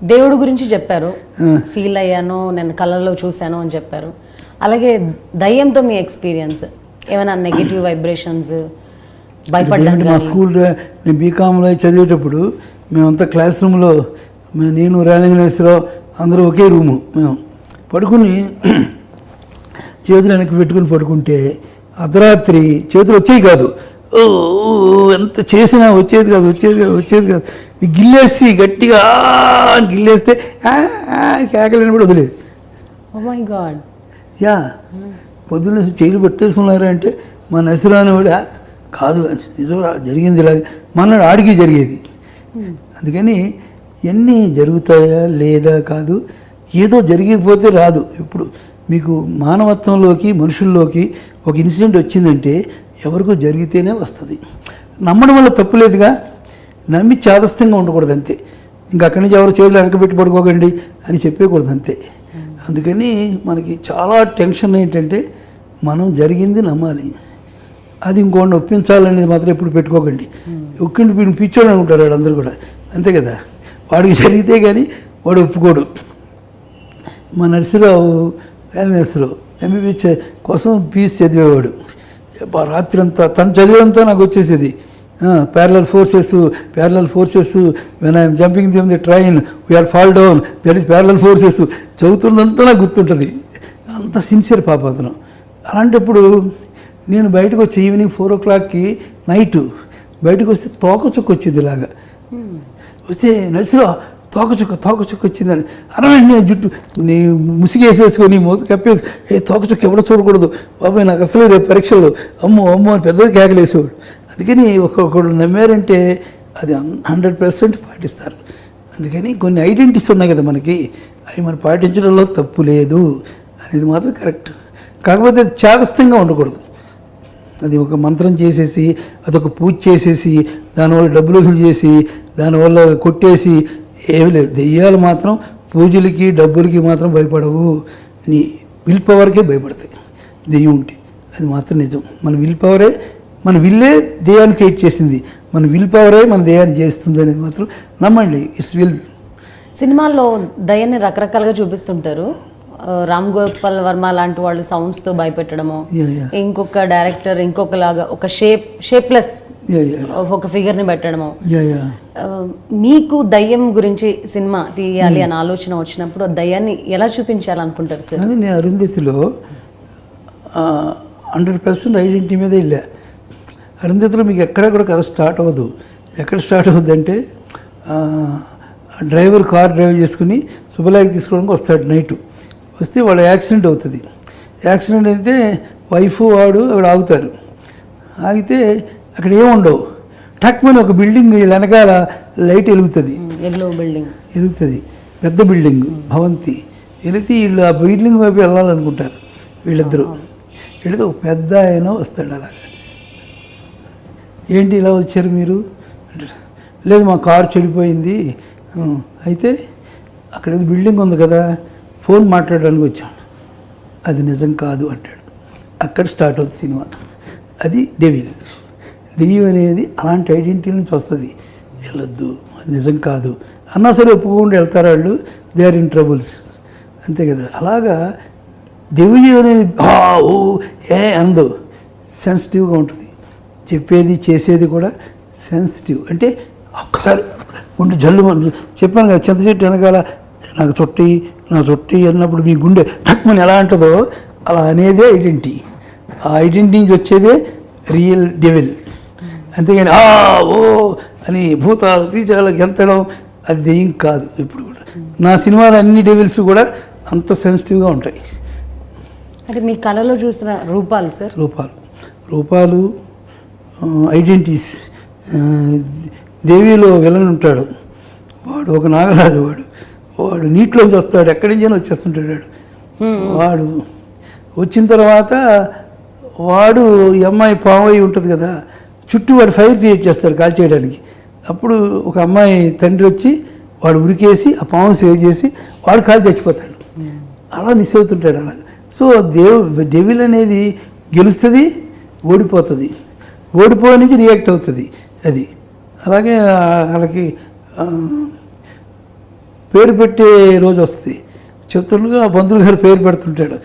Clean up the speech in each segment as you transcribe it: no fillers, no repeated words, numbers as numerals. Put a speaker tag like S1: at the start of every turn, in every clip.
S1: దేవుడి గురించి చెప్పారు, ఫీల్ అయ్యాను, నేను కళ్ళల్లో చూశాను అని చెప్పారు. అలాగే దయ్యంతో మీ ఎక్స్పీరియన్స్ ఏమైనా నెగిటివ్ వైబ్రేషన్స్, భయపడ్డాను?
S2: మా స్కూల్ నేను బీకామ్లో చదివేటప్పుడు మేమంతా క్లాస్ రూమ్లో నేను రాలింగనేశ్వరరావు అందరూ ఒకే రూము, మేము పడుకుని చేతులు వెనక్కి పెట్టుకుని పడుకుంటే అర్ధరాత్రి చేతులు వచ్చేవి కాదు, ఎంత చేసినా వచ్చేది కాదు. గిల్లేసి గట్టిగా గిల్లేస్తే కేకలేని కూడా వదిలేదు.
S1: Oh my God.
S2: యా, పొద్దున్న చేతులు పెట్టేసుకున్నారు అంటే మా నసిరాని కూడా కాదు నిజం జరిగింది ఇలా మన్నాడు ఆడికి జరిగేది. అందుకని ఎన్ని జరుగుతాయా లేదా కాదు, ఏదో జరిగిపోతే రాదు. ఇప్పుడు మీకు మానవత్వంలోకి మనుషుల్లోకి ఒక ఇన్సిడెంట్ వచ్చిందంటే ఎవరికో జరిగితేనే వస్తుంది. నమ్మడం వల్ల తప్పులేదుగా, నమ్మి చాదస్తంగా ఉండకూడదు అంతే. ఇంకా అక్కడి నుంచి ఎవరు చేతులు వెనకబెట్టి పడుకోకండి అని చెప్పేకూడదు అంతే. అందుకని మనకి చాలా టెన్షన్ ఏంటంటే మనం జరిగింది నమ్మాలి, అది ఇంకోటి ఒప్పించాలనేది మాత్రం ఎప్పుడు పెట్టుకోకండి. ఒక్కింటి వీడిని పిచ్చోడు అనుకుంటారు వాడు అందరూ కూడా, అంతే కదా. వాడికి జరిగితే కానీ వాడు ఒప్పుకోడు. మా నరసింహరావు నరసింహరావు ఎంబీబీఎస్ కోసం పీస్ చదివేవాడు. రాత్రి అంతా తను చదివేంతా నాకు వచ్చేసేది. Parallel forces when I'm jumping the train we are fall down, that is parallel forces చదువుతున్నంతా నాకు గుర్తుంటుంది. అంత సిన్సియర్ పాప అతను. అలాంటప్పుడు నేను బయటకు వచ్చి ఈవినింగ్ 4 o'clockకి నైటు బయటకు వస్తే తోకచుక్క వచ్చింది. ఇలాగా వస్తే నరసింహరావు తోకచుక్క వచ్చిందని అరవండి. నేను జుట్టు ముసిగేసేసుకొని మూత కప్పేసి తోకచుక్క ఎవడో చూడకూడదు బాబాయ్, నాకు అసలు రేపు పరీక్షలు అమ్మో అని పెద్దది కేకలేసేవాడు. అందుకని ఒక్కొక్కడు నమ్మారంటే అది 100% పాటిస్తారు. అందుకని కొన్ని ఐడెంటిటీస్ ఉన్నాయి కదా మనకి, అవి మనం పాటించడంలో తప్పు లేదు అనేది మాత్రం కరెక్ట్. కాకపోతే అది చాదస్తంగా ఉండకూడదు. అది ఒక మంత్రం చేసేసి అదొక పూజ చేసేసి దానివల్ల డబ్బులు వసూలు చేసి దానివల్ల కొట్టేసి ఏమి లేదు. దెయ్యాలు మాత్రం పూజలకి డబ్బులకి మాత్రం భయపడవు, నీ విల్ పవర్కే భయపడతాయి దెయ్యం ఉంటే. అది మాత్రం నిజం. మన విల్లే దెయ్యాన్ని క్రియేట్ చేసింది, మన విల్ పవరే మన దెయ్యాన్ని చేస్తుంది అనేది మాత్రం నమ్మండి. It's will.
S1: సినిమాల్లో దయ్యాన్ని రకరకాలుగా చూపిస్తుంటారు. రామ్ గోపాల్ వర్మ లాంటి వాళ్ళు సౌండ్స్తో భయపెట్టడము, ఇంకొక డైరెక్టర్ ఇంకొకలాగా ఒక షేప్లెస్ ఒక ఫిగర్ని పెట్టడము. మీకు దయ్యం గురించి సినిమా తీయాలి అని ఆలోచన వచ్చినప్పుడు దయ్యాన్ని ఎలా చూపించాలనుకుంటారు సార్?
S2: నేను అరుంధతిలో 100% ఐడెంటిటీ మీద వెళ్ళా. అరుంధతిలో మీకు ఎక్కడ కూడా కథ స్టార్ట్ అవ్వదు. ఎక్కడ స్టార్ట్ అవుద్ది అంటే డ్రైవర్ కార్ డ్రైవ్ చేసుకుని శుభలాకి తీసుకోవడానికి వస్తాడు. నైటు వస్తే వాడు యాక్సిడెంట్ అవుతుంది. యాక్సిడెంట్ అయితే వైఫ్ వాడు ఆవిడ ఆగుతారు. ఆగితే అక్కడ ఏముండవు. టక్మని ఒక బిల్డింగ్ వెనకాల లైట్ వెలుగుతుంది, పెద్ద బిల్డింగ్ భవంతి వెళితే వీళ్ళు ఆ బిల్డింగ్ వైపు వెళ్ళాలనుకుంటారు. వీళ్ళిద్దరూ వెళితే ఒక పెద్ద ఆయన వస్తాడు. అలాగా ఏంటి ఇలా వచ్చారు మీరు? లేదు మా కారు చెడిపోయింది. అయితే అక్కడ ఏదో బిల్డింగ్ ఉంది కదా, ఫోన్ మాట్లాడడానికి వచ్చాను. అది నిజం కాదు అంటాడు. అక్కడ స్టార్ట్ అవుతుంది సినిమా. అది డెవిల్. దెయ్యం అనేది అలాంటి ఐడెంటిటీ నుంచి వస్తుంది. వెళ్ళొద్దు, అది నిజం కాదు అన్నా సరే ఒప్పుకోకుండా వెళ్తారు వాళ్ళు. దే ఆర్ ఇన్ ట్రబుల్స్, అంతే కదా. అలాగా దెయ్యం అనేది అందు సెన్సిటివ్గా ఉంటుంది. చెప్పేది చేసేది కూడా సెన్సిటివ్. అంటే ఒక్కసారి గుండె జల్లు చెప్పాను కదా, చింత చెట్టు వెనకాల నాకు చుట్టి అన్నప్పుడు మీ గుండె టక్మని ఎలా అంటుందో అలా అనేదే ఐడెంటిటీ. ఆ ఐడెంటిటీ నుంచి వచ్చేదే రియల్ డెవిల్. అంతేగాని అని భూతాలు పీచాలకు ఎంతడం అది దెయ్యం కాదు. ఇప్పుడు కూడా నా సినిమాలు అన్ని డెవిల్స్ కూడా అంత సెన్సిటివ్గా ఉంటాయి.
S1: అంటే మీ కళలో చూసిన రూపాలు సార్?
S2: రూపాలు ఐడెంటిటీస్. దేవిలో విలన్ ఉంటాడు, వాడు ఒక నాగరాజు. వాడు నీటిలోంచి వస్తాడు, ఎక్కడి నుంచి వచ్చేస్తుంటాడు. వాడు వచ్చిన తర్వాత వాడు ఈ అమ్మాయి పావై ఉంటుంది కదా, చుట్టూ వాడు ఫైర్ క్రియేట్ చేస్తాడు కాల్ చేయడానికి. అప్పుడు ఒక అమ్మాయి తండ్రి వచ్చి వాడు ఉరికేసి ఆ పాము సేవ్ చేసి వాడు కాలు చచ్చిపోతాడు. అలా మిస్ అవుతుంటాడు. అలా సో డెవిల్ అనేది గెలుస్తుంది, ఓడిపోతుంది, ఓడిపోయే నుంచి రియాక్ట్ అవుతుంది. అది అలాగే వాళ్ళకి పేరు పెట్టే రోజు వస్తుంది. చెప్తుండగా ఆ పంతులు గారు పేరు పెడుతుంటాడు.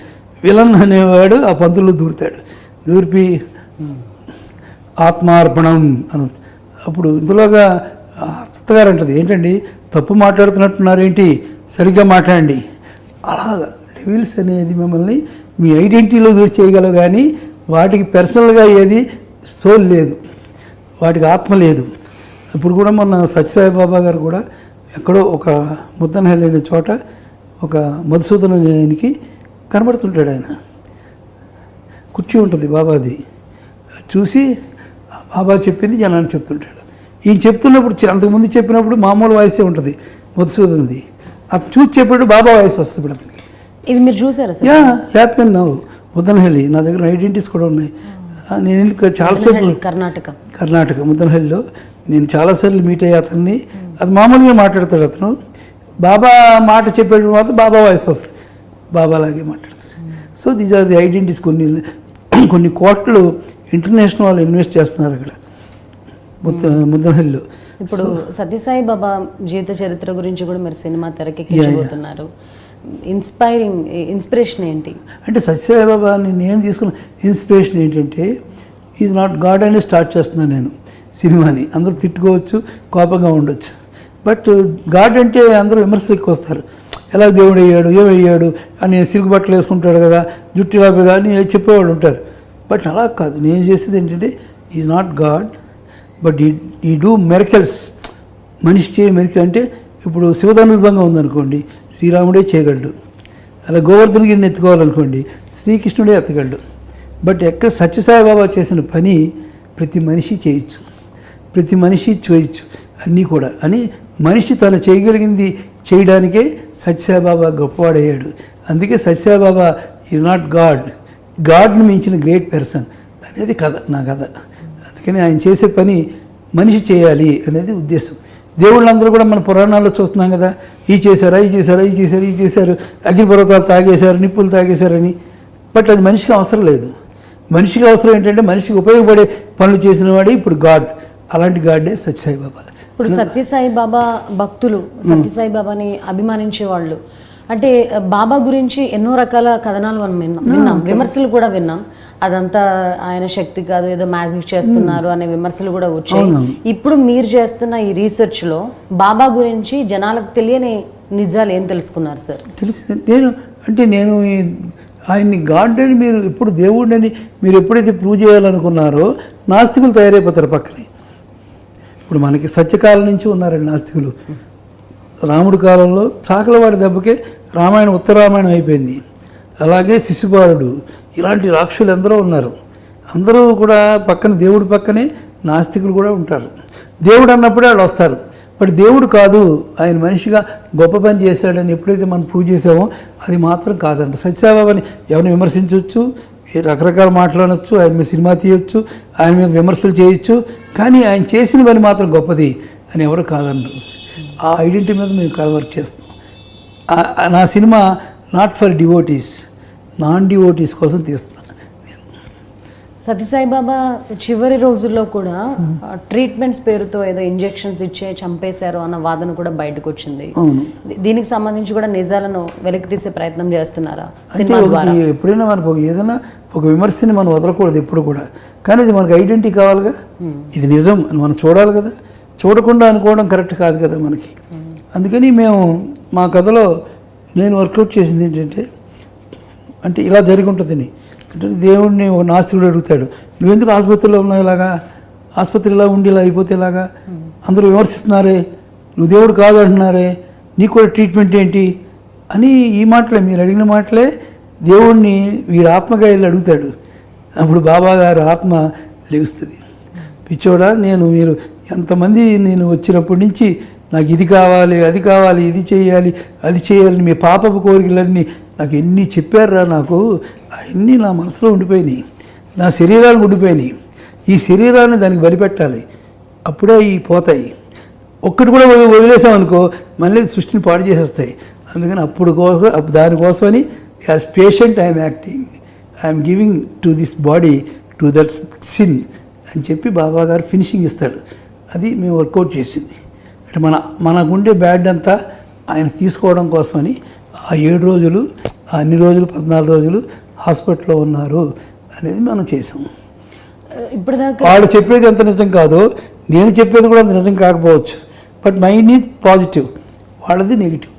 S2: విలన్ అనేవాడు ఆ పంతుల్లో దూరుతాడు. దూరిపి ఆత్మార్పణం అని. అప్పుడు ఇందులోగా అత్తగారు అంటది, ఏంటండి తప్పు మాట్లాడుతున్నట్టున్నారు, ఏంటి సరిగ్గా మాట్లాడండి. అలాగా డెవిల్స్ అనేది మిమ్మల్ని మీ ఐడెంటిటీలో దూరి చేయగలవు, కానీ వాటికి పర్సనల్గా ఏది సోల్ లేదు, వాటికి ఆత్మ లేదు. ఇప్పుడు కూడా మొన్న సత్యసాయిబాబా గారు కూడా ఎక్కడో ఒక ముద్దనహల్లి అనే చోట ఒక మధుసూదనునికి కనబడుతుంటాడు. ఆయన కుర్చీ ఉంటుంది బాబాది, చూసి బాబా చెప్పింది జనాన్ని చెప్తుంటాడు. ఈయన చెప్తున్నప్పుడు అంతకుముందు చెప్పినప్పుడు మామూలు వాయిసే ఉంటుంది మధుసూదన్ది, అతను చూసి చెప్పాడు బాబా వాయిస్ వస్తుంది ఇప్పుడు అతనికి.
S1: ఇది మీరు చూసారా సార్?
S2: హ్యాపీ నవ్వు ముద్దనహల్లి, నా దగ్గర ఐడెంటిటీస్ కూడా ఉన్నాయి. నేను చాలాసేపు కర్ణాటక ముద్దనహల్లిలో నేను చాలాసార్లు మీట్ అయ్యే అతన్ని. అది మామూలుగా మాట్లాడతాడు అతను. బాబా మాట చెప్పేటప్పుడు మాత్రం బాబా వాయిస్ వస్తుంది, బాబాలాగే మాట్లాడుతుంది. So these are the identities. కొన్ని కోట్లు ఇంటర్నేషనల్ వాళ్ళు ఇన్వెస్ట్ చేస్తున్నారు అక్కడ ముద్దనహల్లిలో.
S1: ఇప్పుడు సత్యసాయి బాబా జీవిత చరిత్ర గురించి కూడా మీరు సినిమా తెరకెక్కించబోతున్నారు. ఇన్స్పిరేషన్ ఏంటి
S2: అంటే సత్యసాయి బాబాని నేను తీసుకున్న ఇన్స్పిరేషన్ ఏంటంటే, ఈజ్ నాట్ గాడ్ అని స్టార్ట్ చేస్తున్నాను నేను సినిమాని. అందరూ తిట్టుకోవచ్చు, కోపంగా ఉండొచ్చు, బట్ గాడ్ అంటే అందరూ విమర్శలు ఎక్కువ వస్తారు. ఎలా దేవుడు అయ్యాడు, ఏమయ్యాడు అని, సిల్క్ బట్టలు వేసుకుంటాడు కదా, జుట్టు లాభ అని చెప్పేవాళ్ళు ఉంటారు. బట్ అలా కాదు. నేను చేసేది ఏంటంటే, ఈజ్ నాట్ గాడ్ బట్ ఈ డూ మెరకల్స్. మనిషి చేయ మెరకల్ అంటే, ఇప్పుడు శివధనుర్భంగా ఉందనుకోండి, శ్రీరాముడే చేయగలడు. అలా గోవర్ధనగిరిని ఎత్తుకోవాలనుకోండి, శ్రీకృష్ణుడే ఎత్తగలడు. బట్ ఎక్కడ సత్యసాయిబాబా చేసిన పని ప్రతి మనిషి చేయొచ్చు, ప్రతి మనిషి చేయొచ్చు అన్నీ కూడా అని. మనిషి తను చేయగలిగింది చేయడానికే సత్యసాయిబాబా గొప్పవాడయ్యాడు. అందుకే సత్యసాయిబాబా ఈజ్ నాట్ గాడ్, గాడ్ని మించిన గ్రేట్ పర్సన్ అనేది కథ, నా కథ. అందుకని ఆయన చేసే పని మనిషి చేయాలి అనేది ఉద్దేశం. దేవుళ్ళందరూ కూడా మన పురాణాల్లో చూస్తున్నాం కదా, ఈ చేశారు, ఈ చేశారు, ఈ చేశారు, ఈ చేశారు, అగ్నిపర్వతాలు తాగేశారు, నిప్పులు తాగేశారని. బట్ అది మనిషికి అవసరం లేదు. మనిషికి అవసరం ఏంటంటే, మనిషికి ఉపయోగపడే పనులు చేసిన వాడే ఇప్పుడు గాడ్. అలాంటి గాడే సత్యసాయిబాబా.
S1: ఇప్పుడు సత్యసాయిబాబా భక్తులు, సత్యసాయిబాబాని అభిమానించే వాళ్ళు అంటే బాబా గురించి ఎన్నో రకాల కథనాలు మనం విన్నాం, విమర్శలు కూడా విన్నాం. అదంతా ఆయన శక్తి కాదు, ఏదో మ్యాజిక్ చేస్తున్నారు అనే విమర్శలు కూడా వచ్చాయి. ఇప్పుడు మీరు చేస్తున్న ఈ రీసెర్చ్లో బాబా గురించి జనాలకు తెలియని నిజాలు ఏం తెలుసుకున్నారు సార్?
S2: నేను ఆయన్ని గాడ్ అని మీరు ఎప్పుడు దేవుడని మీరు ఎప్పుడైతే ప్రూవ్ చేయాలనుకున్నారో నాస్తికులు తయారైపోతారు పక్కనే. ఇప్పుడు మనకి సత్యకాలం నుంచి ఉన్నారండి నాస్తికులు. రాముడి కాలంలో చాకలవాడి దెబ్బకే రామాయణం ఉత్తరామాయణం అయిపోయింది. అలాగే శిశుపాలుడు, ఇలాంటి రాక్షసులు ఎందరో ఉన్నారు. అందరూ కూడా పక్కన దేవుడి పక్కనే నాస్తికులు కూడా ఉంటారు. దేవుడు అన్నప్పుడే వాళ్ళు వస్తారు. బట్ దేవుడు కాదు, ఆయన మనిషిగా గొప్ప పని చేశాడని ఎప్పుడైతే మనం ప్రూవ్ చేసామో అది మాత్రం కాదంట. సత్యసాయిబాబాని ఎవరిని విమర్శించవచ్చు, రకరకాల మాట్లాడవచ్చు, ఆయన మీద సినిమా తీయొచ్చు, ఆయన మీద విమర్శలు చేయొచ్చు, కానీ ఆయన చేసిన పని మాత్రం గొప్పది అని ఎవరు కాదన్నారు. ఆ ఐడెంటిటీ మీద మేము వర్క్ చేస్తున్నాం. నా cinema not for devotees, non devotees కోసం తీస్తున్నాను.
S1: సత్యసాయిబాబా చివరి రోజుల్లో కూడా ట్రీట్మెంట్స్ పేరుతో ఏదో ఇంజెక్షన్స్ ఇచ్చే చంపేశారు అన్న వాదన కూడా బయటకు వచ్చింది. దీనికి సంబంధించి కూడా నిజాలను వెలికి తీసే ప్రయత్నం చేస్తున్నారా సినిమా ద్వారా?
S2: ఎప్పుడైనా మనకు ఏదైనా ఒక విమర్శని మనం వదలకూడదు ఎప్పుడు కూడా, కానీ ఇది మనకు ఐడెంటిటీ కావాలిగా, ఇది నిజం అని మనం చూడాలి కదా. చూడకుండా అనుకోవడం కరెక్ట్ కాదు కదా మనకి. అందుకని మేము మా కథలో నేను వర్కౌట్ చేసింది ఏంటంటే, అంటే ఇలా జరిగి ఉంటుందని. అంటే దేవుడిని ఒక నాస్తికుడు అడుగుతాడు, నువ్వెందుకు ఆసుపత్రిలో ఉన్నావు, ఇలాగా ఆసుపత్రిలో ఉండి ఇలా అయిపోతే ఇలాగా, అందరూ విమర్శిస్తున్నారే, నువ్వు దేవుడు కాదు అంటున్నారే, నీకు కూడా ట్రీట్మెంట్ ఏంటి అని. ఈ మాటలే, మీరు అడిగిన మాటలే దేవుడిని వీడు ఆత్మగా వెళ్ళి అడుగుతాడు. అప్పుడు బాబా గారు ఆత్మ లెగుస్తుంది, పిచ్చోడా మీరు ఎంతమంది నేను వచ్చినప్పటి నుంచి నాకు ఇది కావాలి, అది కావాలి, ఇది చేయాలి, అది చేయాలి, మీ పాపపు కోరికలన్నీ నాకు ఎన్ని చెప్పారా, నాకు అవన్నీ నా మనసులో ఉండిపోయినాయి, నా శరీరాలు ఉండిపోయినాయి. ఈ శరీరాన్ని దానికి బలిపెట్టాలి, అప్పుడే ఈ పోతాయి. ఒక్కటి కూడా వదిలేసామనుకో మళ్ళీ సృష్టిని పాడు చేసేస్తాయి. అందుకని దానికోసమని as patient I'm acting, I'm giving to this body to that sin అని చెప్పి బాబా గారు ఫినిషింగ్ ఇస్తాడు. అది మేము వర్కౌట్ చేసింది. అంటే మనకుండే బ్యాడ్ అంతా ఆయన తీసుకోవడం కోసమని ఆ 7 రోజులు అన్ని రోజులు 14 రోజులు హాస్పిటల్లో ఉన్నారు అనేది మనం చేసాం.
S1: ఇప్పటిదాకా
S2: వాళ్ళు చెప్పేది ఎంత నిజం కాదో నేను చెప్పేది కూడా అంత నిజం కాకపోవచ్చు, బట్ మైండ్ ఈజ్ పాజిటివ్, వాళ్ళది నెగిటివ్.